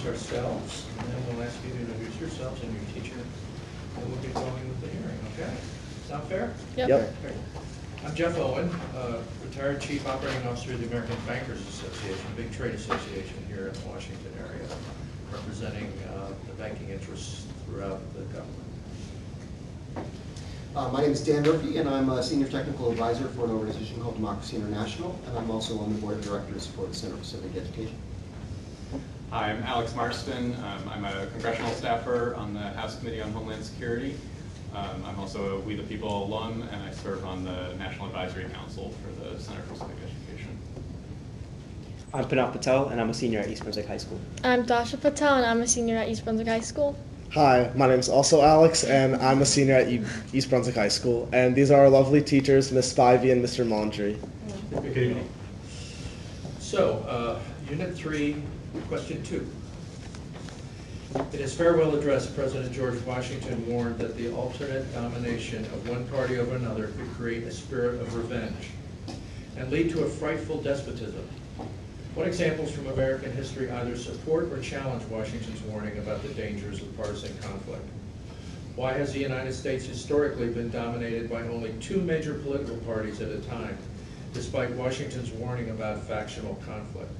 introduce ourselves, and then we'll ask you to introduce yourselves and your teacher, and we'll get going with the hearing, okay? Sound fair? Yep. Okay. I'm Jeff Owen, retired Chief Operating Officer of the American Bankers Association, a big trade association here in the Washington area, representing the banking interests throughout the government. My name is Dan Murphy, and I'm a Senior Technical Advisor for an organization called Democracy International, and I'm also on the Board of Directors for the Center for Civic Education. Hi, I'm Alex Marston. I'm a congressional staffer on the House Committee on Homeland Security. I'm also a We the People alum, and I serve on the National Advisory Council for the Center for Civic Education. I'm Pranav Patel, and I'm a senior at East Brunswick High School. I'm Dasha Patel, and I'm a senior at East Brunswick High School. Hi, my name is also Alex, and I'm a senior at East Brunswick High School. And these are our lovely teachers, Ms. Spivey and Mr. Mondry. Good evening. So, Unit 3, Question 2. In his farewell address, President George Washington warned that the alternate domination of one party over another could create a spirit of revenge and lead to a frightful despotism. What examples from American history either support or challenge Washington's warning about the dangers of partisan conflict? Why has the United States historically been dominated by only two major political parties at a time, despite Washington's warning about factional conflict?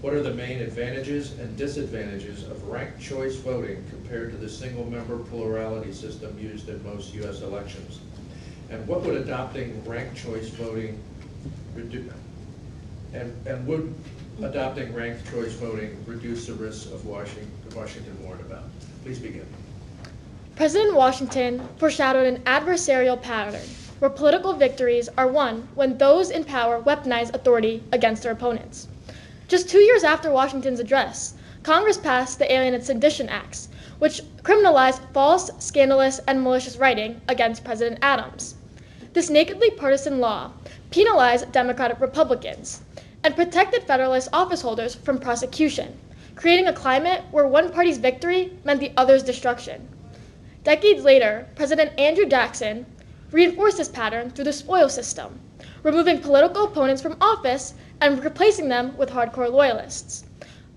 What are the main advantages and disadvantages of ranked choice voting compared to the single-member plurality system used in most U.S. elections? And what would adopting ranked choice voting reduce? And would adopting ranked choice voting reduce the risks of Washington warned about? Please begin. President Washington foreshadowed an adversarial pattern where political victories are won when those in power weaponize authority against their opponents. Just 2 years after Washington's address, Congress passed the Alien and Sedition Acts, which criminalized false, scandalous, and malicious writing against President Adams. This nakedly partisan law penalized Democratic Republicans and protected Federalist office holders from prosecution, creating a climate where one party's victory meant the other's destruction. Decades later, President Andrew Jackson reinforced this pattern through the spoils system, removing political opponents from office and replacing them with hardcore loyalists.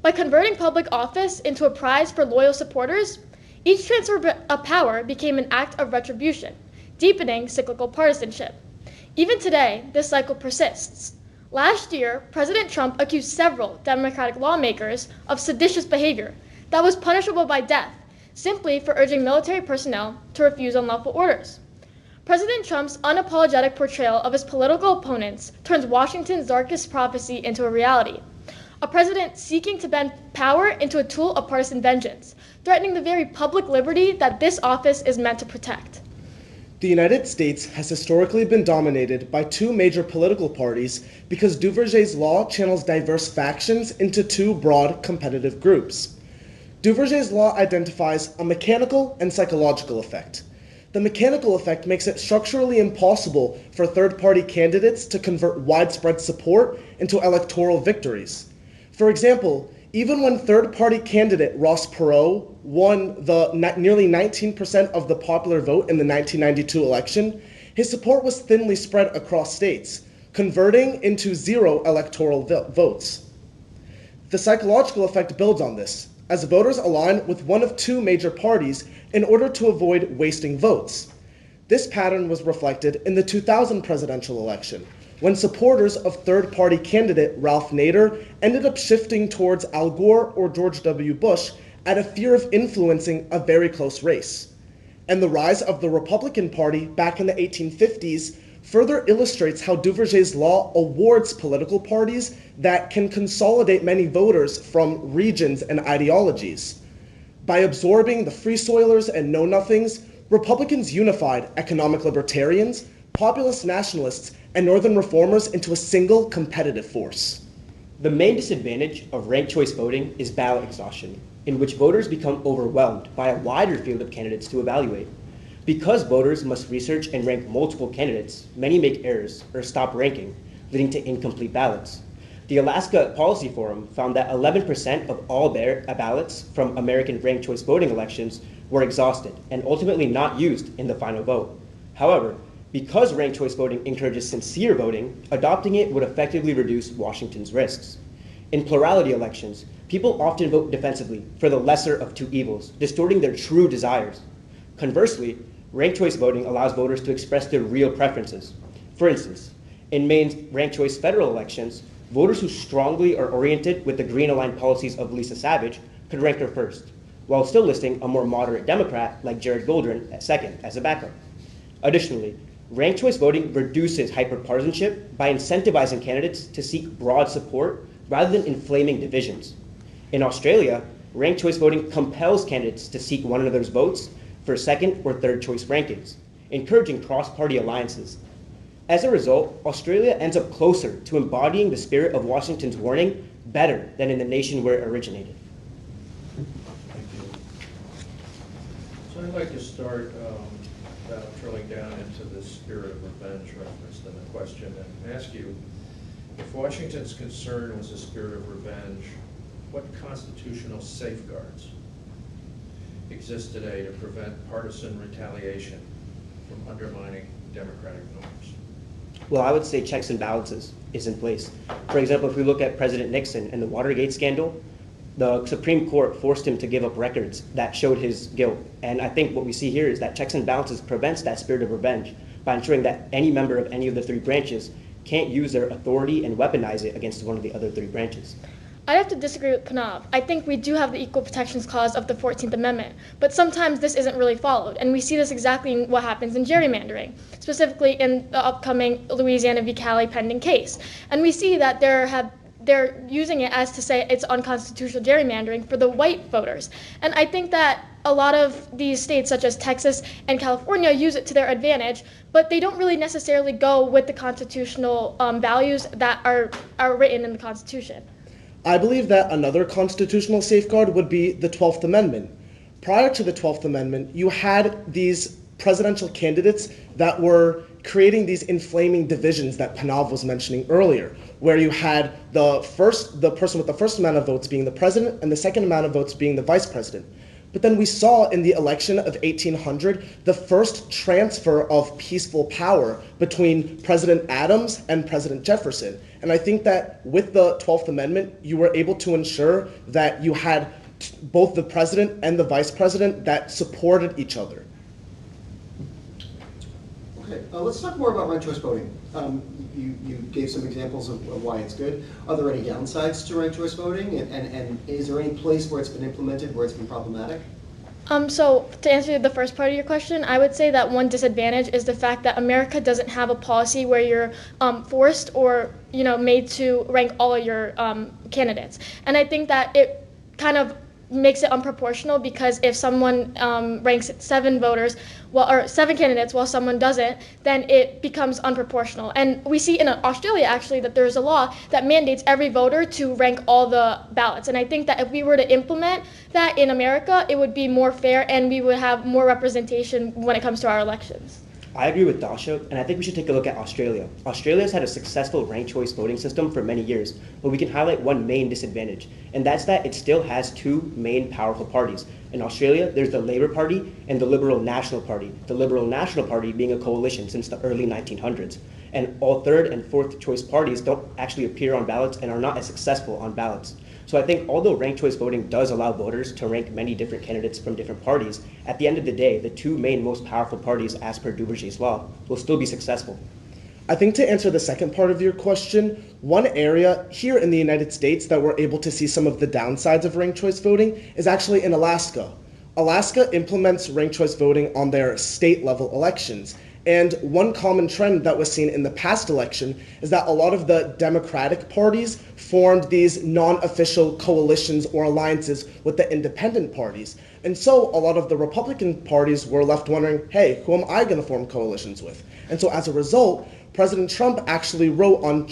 By converting public office into a prize for loyal supporters, each transfer of power became an act of retribution, deepening cyclical partisanship. Even today, this cycle persists. Last year, President Trump accused several Democratic lawmakers of seditious behavior that was punishable by death, simply for urging military personnel to refuse unlawful orders. President Trump's unapologetic portrayal of his political opponents turns Washington's darkest prophecy into a reality. A president seeking to bend power into a tool of partisan vengeance, threatening the very public liberty that this office is meant to protect. The United States has historically been dominated by two major political parties because Duverger's law channels diverse factions into two broad competitive groups. Duverger's law identifies a mechanical and psychological effect. The mechanical effect makes it structurally impossible for third-party candidates to convert widespread support into electoral victories. For example, even when third-party candidate Ross Perot won the nearly 19% of the popular vote in the 1992 election, his support was thinly spread across states, converting into zero electoral votes. The psychological effect builds on this, as voters align with one of two major parties in order to avoid wasting votes. This pattern was reflected in the 2000 presidential election, when supporters of third-party candidate Ralph Nader ended up shifting towards Al Gore or George W. Bush out of fear of influencing a very close race. And the rise of the Republican Party back in the 1850s further illustrates how Duverger's law awards political parties that can consolidate many voters from regions and ideologies. By absorbing the free soilers and know-nothings, Republicans unified economic libertarians, populist nationalists, and northern reformers into a single competitive force. The main disadvantage of ranked choice voting is ballot exhaustion, in which voters become overwhelmed by a wider field of candidates to evaluate. Because voters must research and rank multiple candidates, many make errors or stop ranking, leading to incomplete ballots. The Alaska Policy Forum found that 11% of all ballots from American ranked choice voting elections were exhausted and ultimately not used in the final vote. However, because ranked choice voting encourages sincere voting, adopting it would effectively reduce Washington's risks. In plurality elections, People often vote defensively for the lesser of two evils, distorting their true desires. Conversely, ranked choice voting allows voters to express their real preferences. For instance, in Maine's ranked choice federal elections, voters who strongly are oriented with the green-aligned policies of Lisa Savage could rank her first, while still listing a more moderate Democrat like Jared Goldrin at second as a backup. Additionally, ranked choice voting reduces hyperpartisanship by incentivizing candidates to seek broad support rather than inflaming divisions. In Australia, ranked choice voting compels candidates to seek one another's votes for second or third choice rankings, encouraging cross-party alliances. As a result, Australia ends up closer to embodying the spirit of Washington's warning better than in the nation where it originated. Thank you. So I'd like to start about drilling down into the spirit of revenge referenced in the question and ask you, if Washington's concern was a spirit of revenge, what constitutional safeguards exist today to prevent partisan retaliation from undermining democratic norms? Well, I would say checks and balances is in place. For example, if we look at President Nixon and the Watergate scandal, the Supreme Court forced him to give up records that showed his guilt. And I think what we see here is that checks and balances prevents that spirit of revenge by ensuring that any member of any of the three branches can't use their authority and weaponize it against one of the other three branches. I'd have to disagree with Pranav. I think we do have the Equal Protections Clause of the 14th Amendment, but sometimes this isn't really followed, and we see this exactly in what happens in gerrymandering, specifically in the upcoming Louisiana v. Cali pending case. And we see that they're using it as to say it's unconstitutional gerrymandering for the white voters. And I think that a lot of these states, such as Texas and California, use it to their advantage, but they don't really necessarily go with the constitutional values that are written in the Constitution. I believe that another constitutional safeguard would be the 12th Amendment. Prior to the 12th Amendment, you had these presidential candidates that were creating these inflaming divisions that Pranav was mentioning earlier, where you had the person with the first amount of votes being the president and the second amount of votes being the vice president. But then we saw in the election of 1800 the first transfer of peaceful power between President Adams and President Jefferson. And I think that with the 12th Amendment, you were able to ensure that you had both the president and the vice president that supported each other. Okay, let's talk more about ranked choice voting. You gave some examples of why it's good. Are there any downsides to ranked choice voting? And is there any place where it's been implemented where it's been problematic? So to answer the first part of your question, I would say that one disadvantage is the fact that America doesn't have a policy where you're forced or made to rank all of your candidates. And I think that it kind of makes it unproportional, because if someone ranks 7 candidates while someone doesn't, then it becomes unproportional. And we see in Australia actually that there's a law that mandates every voter to rank all the ballots. And I think that if we were to implement that in America, it would be more fair and we would have more representation when it comes to our elections. I agree with Dasha, and I think we should take a look at Australia. Australia's had a successful ranked choice voting system for many years, but we can highlight one main disadvantage, and that's that it still has 2 main powerful parties. In Australia, there's the Labour Party and the Liberal National Party, the Liberal National Party being a coalition since the early 1900s. And all third and fourth choice parties don't actually appear on ballots and are not as successful on ballots. So I think although ranked choice voting does allow voters to rank many different candidates from different parties, at the end of the day, the 2 main most powerful parties as per Duverger's law will still be successful. I think to answer the second part of your question, one area here in the United States that we're able to see some of the downsides of ranked choice voting is actually in Alaska. Alaska implements ranked choice voting on their state level elections. And one common trend that was seen in the past election is that a lot of the Democratic parties formed these non-official coalitions or alliances with the independent parties. And so a lot of the Republican parties were left wondering, hey, who am I going to form coalitions with? And so as a result, President Trump actually wrote on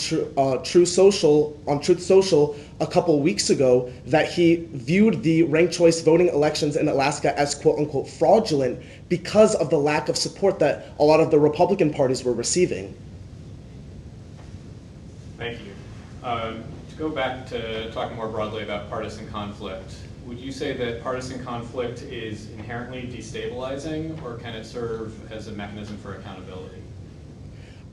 Truth Social a couple weeks ago that he viewed the ranked choice voting elections in Alaska as quote unquote fraudulent because of the lack of support that a lot of the Republican parties were receiving. Thank you. To go back to talking more broadly about partisan conflict, would you say that partisan conflict is inherently destabilizing, or can it serve as a mechanism for accountability?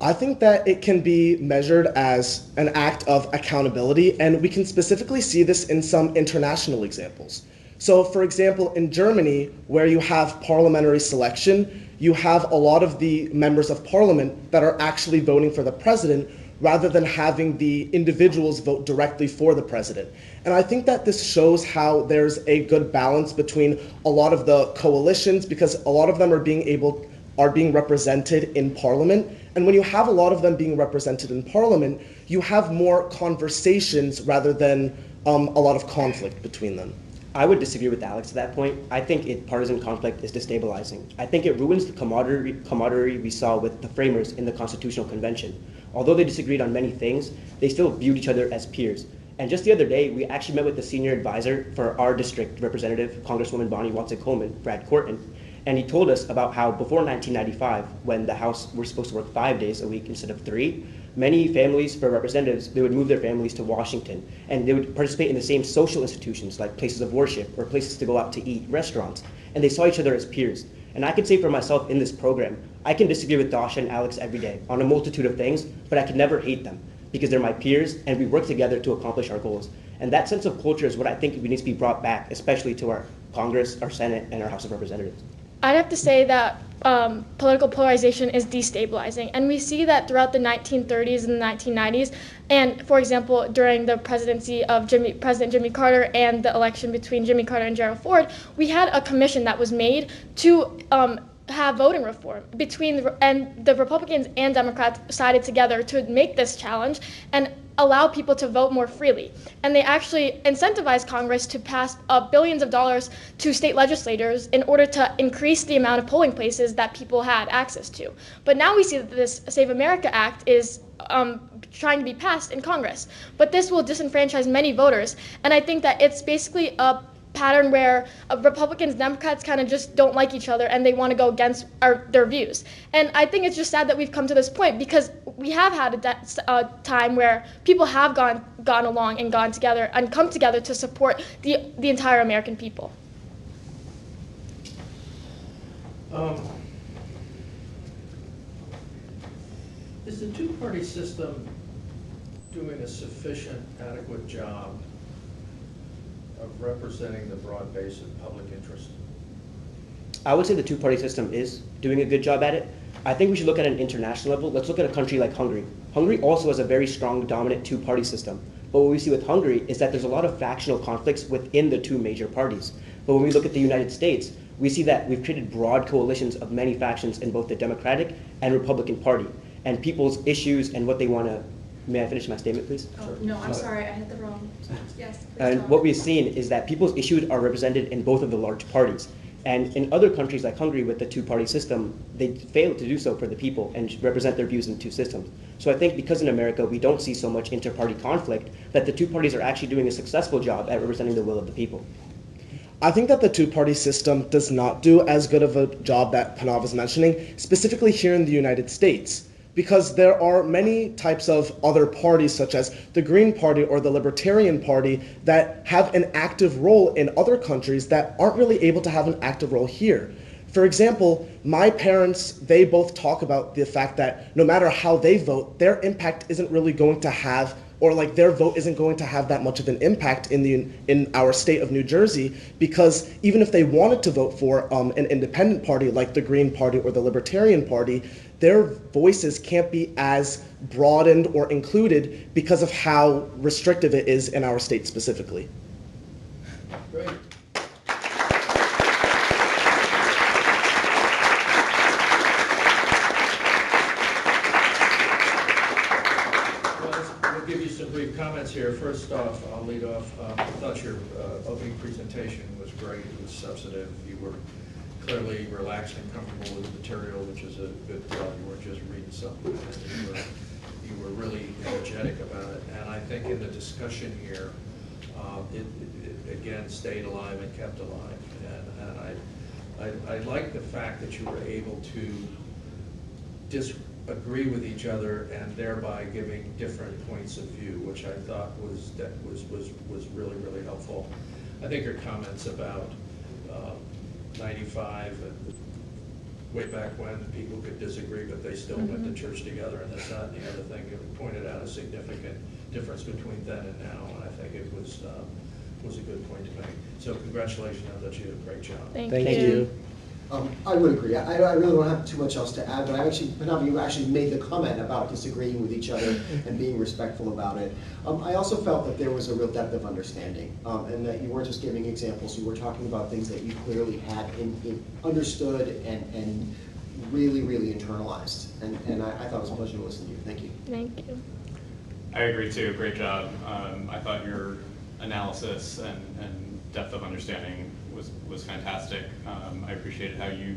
I think that it can be measured as an act of accountability, and we can specifically see this in some international examples. So, for example, in Germany, where you have parliamentary selection, you have a lot of the members of parliament that are actually voting for the president rather than having the individuals vote directly for the president. And I think that this shows how there's a good balance between a lot of the coalitions, because a lot of them are being represented in parliament. And when you have a lot of them being represented in parliament, you have more conversations rather than a lot of conflict between them. I would disagree with Alex to that point. I think partisan conflict is destabilizing. I think it ruins the camaraderie we saw with the framers in the Constitutional Convention. Although they disagreed on many things, they still viewed each other as peers. And just the other day, we actually met with the senior advisor for our district representative, Congresswoman Bonnie Watson-Coleman, Brad Corton, and he told us about how before 1995, when the House were supposed to work 5 days a week instead of 3, many families, for representatives, they would move their families to Washington, and they would participate in the same social institutions like places of worship or places to go out to eat, restaurants, and they saw each other as peers. And I can say for myself in this program, I can disagree with Dasha and Alex every day on a multitude of things, but I can never hate them because they're my peers and we work together to accomplish our goals. And that sense of culture is what I think needs to be brought back, especially to our Congress, our Senate, and our House of Representatives. I'd have to say that political polarization is destabilizing, and we see that throughout the 1930s and the 1990s, and for example, during the presidency of President Jimmy Carter and the election between Jimmy Carter and Gerald Ford, we had a commission that was made to have voting reform and the Republicans and Democrats sided together to make this challenge and allow people to vote more freely. And they actually incentivized Congress to pass billions of dollars to state legislators in order to increase the amount of polling places that people had access to. But now we see that this Save America Act is trying to be passed in Congress. But this will disenfranchise many voters. And I think that it's basically a pattern where Republicans and Democrats kind of just don't like each other and they want to go against their views. And I think it's just sad that we've come to this point because we have had a time where people have gone along and gone together and come together to support the entire American people. Is the two-party system doing a sufficient, adequate job of representing the broad base of public interest? I would say the two-party system is doing a good job at it. I think we should look at an international level. Let's look at a country like Hungary. Hungary also has a very strong, dominant two-party system. But what we see with Hungary is that there's a lot of factional conflicts within the two major parties. But when we look at the United States, we see that we've created broad coalitions of many factions in both the Democratic and Republican Party. And people's issues and what they want to... May I finish my statement, please? Oh, no, I'm sorry, I hit the wrong. Yes. And what we've seen is that people's issues are represented in both of the large parties. And in other countries like Hungary with the two-party system, they fail to do so for the people and represent their views in two systems. So I think because in America we don't see so much inter-party conflict, that the two parties are actually doing a successful job at representing the will of the people. I think that the two-party system does not do as good of a job that Panav was mentioning, specifically here in the United States, because there are many types of other parties, such as the Green Party or the Libertarian Party, that have an active role in other countries that aren't really able to have an active role here. For example, my parents, they both talk about the fact that no matter how they vote, their impact isn't really going to have, or like their vote isn't going to have that much of an impact in our state of New Jersey, because even if they wanted to vote for an independent party like the Green Party or the Libertarian Party, their voices can't be as broadened or included because of how restrictive it is in our state specifically. Great. We'll give you some brief comments here. First off, I'll lead off. I thought your opening presentation was great. It was substantive. You were clearly relaxed and comfortable with the material, which is a good thought. You weren't just reading something. You were really energetic about it. And I think in the discussion here, it again stayed alive and kept alive. And I like the fact that you were able to disagree with each other and thereby giving different points of view, which I thought was really, really helpful. I think your comments about 95 way back when people could disagree, but they still went to church together and this, that, and the other thing. It pointed out a significant difference between then and now, and I think it was a good point to make. So congratulations, I thought you did a great job. Thank Thank you. you. I would agree. I really don't have too much else to add, but you actually made the comment about disagreeing with each other and being respectful about it. I also felt that there was a real depth of understanding, and that you weren't just giving examples, you were talking about things that you clearly had understood and really, really internalized. And I thought it was a pleasure to listen to you. Thank you. Thank you. I agree too, great job. I thought your analysis and depth of understanding was fantastic. I appreciated how you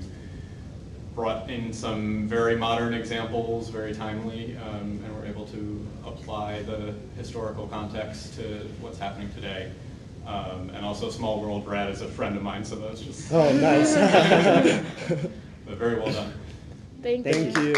brought in some very modern examples, very timely, and were able to apply the historical context to what's happening today. And also Small World Brad is a friend of mine, so that's just Oh, nice. but very well done. Thank you. Thank you.